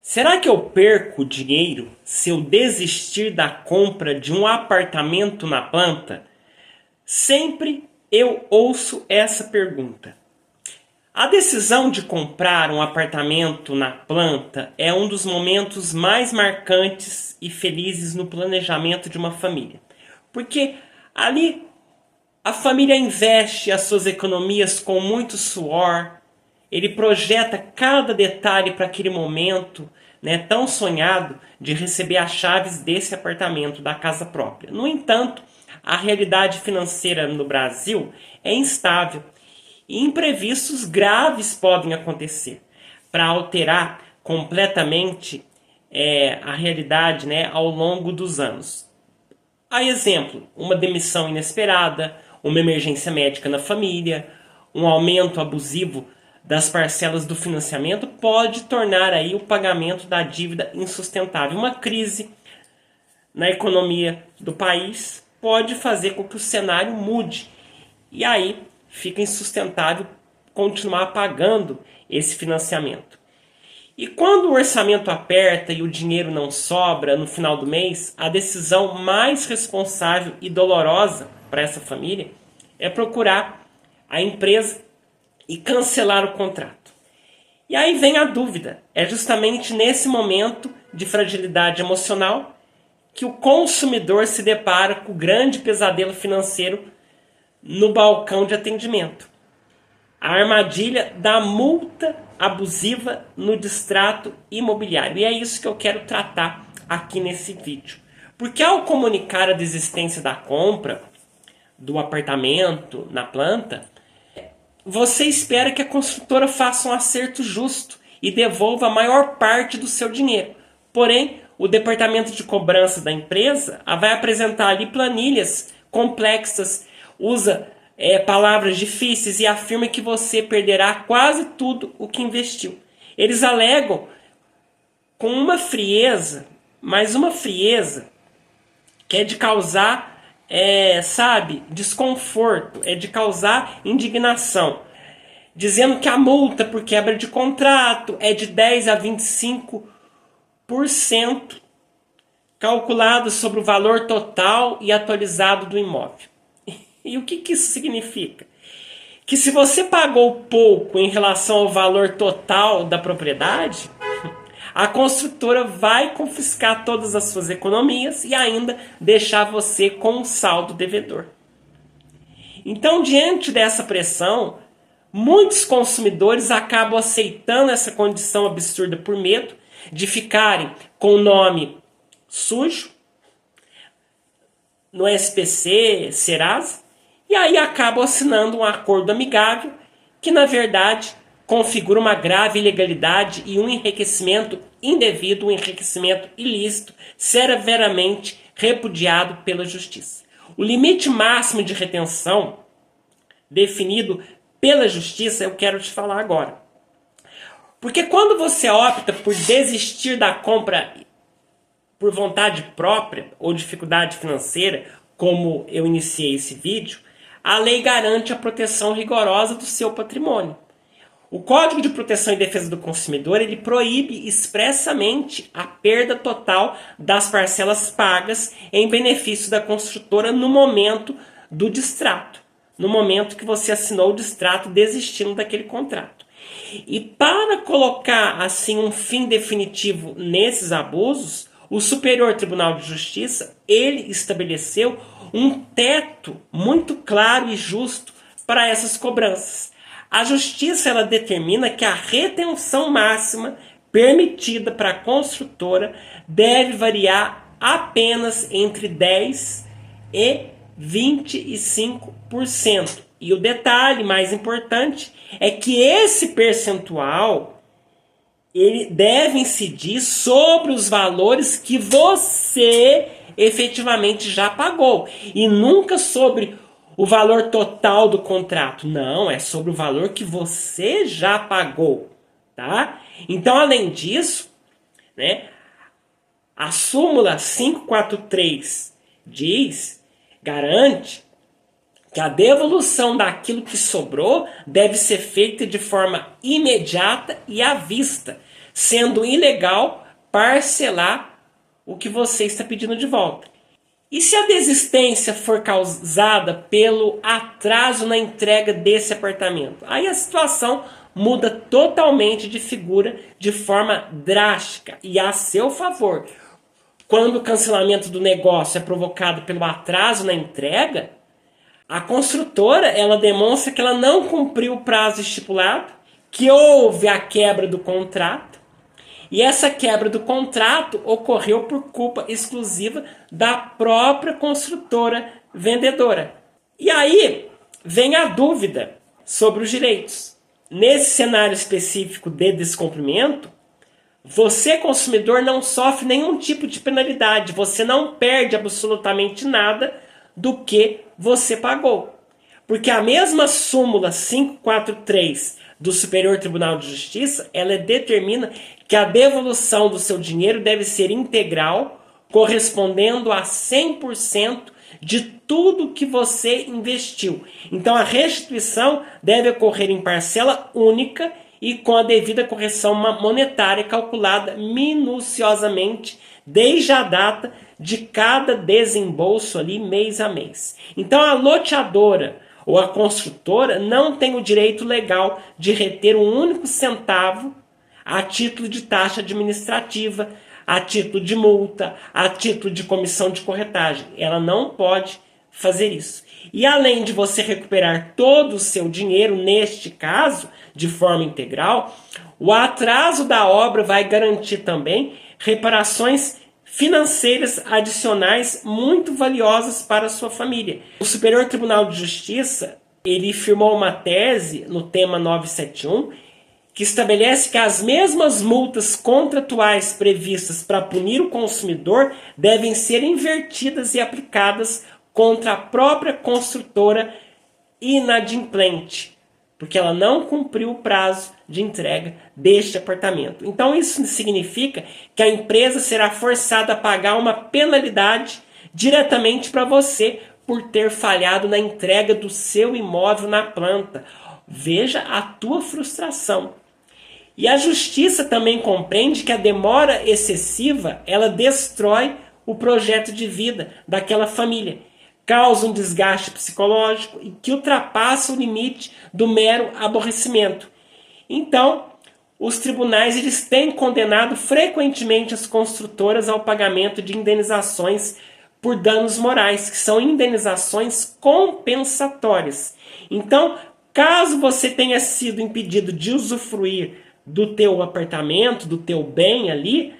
Será que eu perco dinheiro se eu desistir da compra de um apartamento na planta? Sempre eu ouço essa pergunta. A decisão de comprar um apartamento na planta é um dos momentos mais marcantes e felizes no planejamento de uma família. Porque ali a família investe as suas economias com muito suor, ele projeta cada detalhe para aquele momento, né, tão sonhado de receber as chaves desse apartamento, da casa própria. No entanto, a realidade financeira no Brasil é instável e imprevistos graves podem acontecer para alterar completamente a realidade, né, ao longo dos anos. A exemplo, uma demissão inesperada, uma emergência médica na família, um aumento abusivo das parcelas do financiamento pode tornar aí o pagamento da dívida insustentável. Uma crise na economia do país pode fazer com que o cenário mude. E aí fica insustentável continuar pagando esse financiamento. E quando o orçamento aperta e o dinheiro não sobra no final do mês, a decisão mais responsável e dolorosa para essa família é procurar a empresa e cancelar o contrato. E aí vem a dúvida. É justamente nesse momento de fragilidade emocional que o consumidor se depara com o grande pesadelo financeiro no balcão de atendimento. A armadilha da multa abusiva no distrato imobiliário. E é isso que eu quero tratar aqui nesse vídeo. Porque ao comunicar a desistência da compra do apartamento na planta, você espera que a construtora faça um acerto justo e devolva a maior parte do seu dinheiro. Porém, o departamento de cobrança da empresa vai apresentar ali planilhas complexas, usa palavras difíceis e afirma que você perderá quase tudo o que investiu. Eles alegam com uma frieza, mas uma frieza que é de causar desconforto, é de causar indignação, dizendo que a multa por quebra de contrato é de 10 a 25%, calculado sobre o valor total e atualizado do imóvel. E o que isso significa? Que se você pagou pouco em relação ao valor total da propriedade, a construtora vai confiscar todas as suas economias e ainda deixar você com um saldo devedor. Então, diante dessa pressão, muitos consumidores acabam aceitando essa condição absurda por medo de ficarem com o nome sujo no SPC, Serasa, e aí acabam assinando um acordo amigável que, na verdade, configura uma grave ilegalidade e um enriquecimento indevido, um enriquecimento ilícito, severamente repudiado pela justiça. O limite máximo de retenção definido pela justiça eu quero te falar agora. Porque quando você opta por desistir da compra por vontade própria ou dificuldade financeira, como eu iniciei esse vídeo, a lei garante a proteção rigorosa do seu patrimônio. O Código de Proteção e Defesa do Consumidor ele proíbe expressamente a perda total das parcelas pagas em benefício da construtora no momento do distrato, no momento que você assinou o distrato desistindo daquele contrato. E para colocar assim um fim definitivo nesses abusos, o Superior Tribunal de Justiça ele estabeleceu um teto muito claro e justo para essas cobranças. A justiça ela determina que a retenção máxima permitida para a construtora deve variar apenas entre 10% e 25%. E o detalhe mais importante é que esse percentual ele deve incidir sobre os valores que você efetivamente já pagou e nunca sobre o valor total do contrato. Não, é sobre o valor que você já pagou, tá? Então, além disso, né, a súmula 543 garante que a devolução daquilo que sobrou deve ser feita de forma imediata e à vista, sendo ilegal parcelar o que você está pedindo de volta. E se a desistência for causada pelo atraso na entrega desse apartamento? Aí a situação muda totalmente de figura de forma drástica e a seu favor. Quando o cancelamento do negócio é provocado pelo atraso na entrega, a construtora ela demonstra que ela não cumpriu o prazo estipulado, que houve a quebra do contrato, e essa quebra do contrato ocorreu por culpa exclusiva da própria construtora vendedora. E aí vem a dúvida sobre os direitos. Nesse cenário específico de descumprimento, você, consumidor, não sofre nenhum tipo de penalidade. Você não perde absolutamente nada do que você pagou. Porque a mesma súmula 543 do Superior Tribunal de Justiça, ela determina que a devolução do seu dinheiro deve ser integral, correspondendo a 100% de tudo que você investiu. Então a restituição deve ocorrer em parcela única e com a devida correção monetária calculada minuciosamente desde a data de cada desembolso ali mês a mês. Então a loteadora ou a construtora não tem o direito legal de reter um único centavo a título de taxa administrativa, a título de multa, a título de comissão de corretagem. Ela não pode fazer isso. E além de você recuperar todo o seu dinheiro, neste caso, de forma integral, o atraso da obra vai garantir também reparações financeiras adicionais muito valiosas para a sua família. O Superior Tribunal de Justiça, ele firmou uma tese no tema 971, que estabelece que as mesmas multas contratuais previstas para punir o consumidor devem ser invertidas e aplicadas contra a própria construtora inadimplente, porque ela não cumpriu o prazo de entrega deste apartamento. Então isso significa que a empresa será forçada a pagar uma penalidade diretamente para você por ter falhado na entrega do seu imóvel na planta. Veja a tua frustração. E a justiça também compreende que a demora excessiva, ela destrói o projeto de vida daquela família, causa um desgaste psicológico e que ultrapassa o limite do mero aborrecimento. Então, os tribunais eles têm condenado frequentemente as construtoras ao pagamento de indenizações por danos morais, que são indenizações compensatórias. Então, caso você tenha sido impedido de usufruir do teu apartamento, do teu bem ali,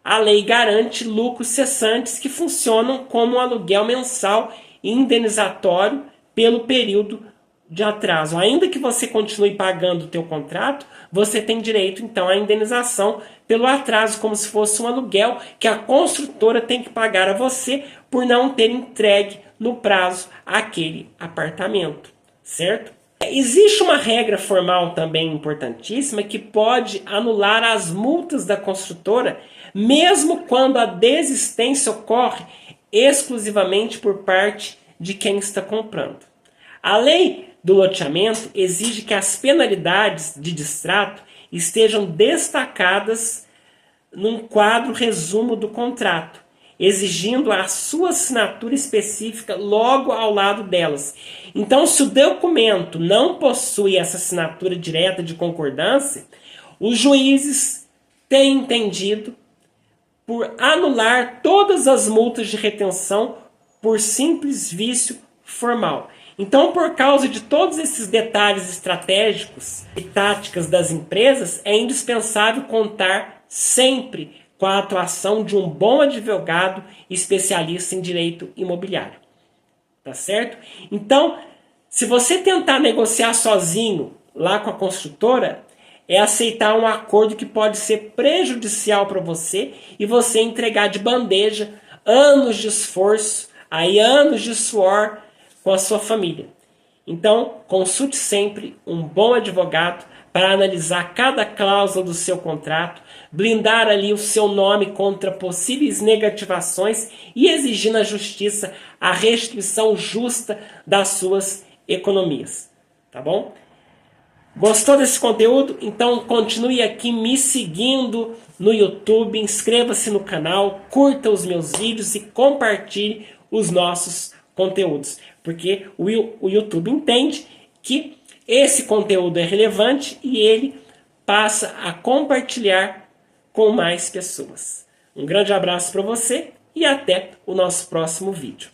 a lei garante lucros cessantes que funcionam como um aluguel mensal indenizatório pelo período de atraso. Ainda que você continue pagando o teu contrato, você tem direito então à indenização pelo atraso, como se fosse um aluguel que a construtora tem que pagar a você por não ter entregue no prazo aquele apartamento, certo? Existe uma regra formal também importantíssima que pode anular as multas da construtora, mesmo quando a desistência ocorre exclusivamente por parte de quem está comprando. A lei do loteamento exige que as penalidades de distrato estejam destacadas num quadro resumo do contrato, exigindo a sua assinatura específica logo ao lado delas. Então, se o documento não possui essa assinatura direta de concordância, os juízes têm entendido por anular todas as multas de retenção por simples vício formal. Então, por causa de todos esses detalhes estratégicos e táticas das empresas, é indispensável contar sempre com a atuação de um bom advogado especialista em direito imobiliário. Tá certo? Então, se você tentar negociar sozinho lá com a construtora, é aceitar um acordo que pode ser prejudicial para você e você entregar de bandeja anos de esforço, aí anos de suor com a sua família. Então, consulte sempre um bom advogado para analisar cada cláusula do seu contrato, blindar ali o seu nome contra possíveis negativações e exigir na justiça a restituição justa das suas economias. Tá bom? Gostou desse conteúdo? Então continue aqui me seguindo no YouTube, inscreva-se no canal, curta os meus vídeos e compartilhe os nossos conteúdos. Porque o YouTube entende que esse conteúdo é relevante e ele passa a compartilhar com mais pessoas. Um grande abraço para você e até o nosso próximo vídeo.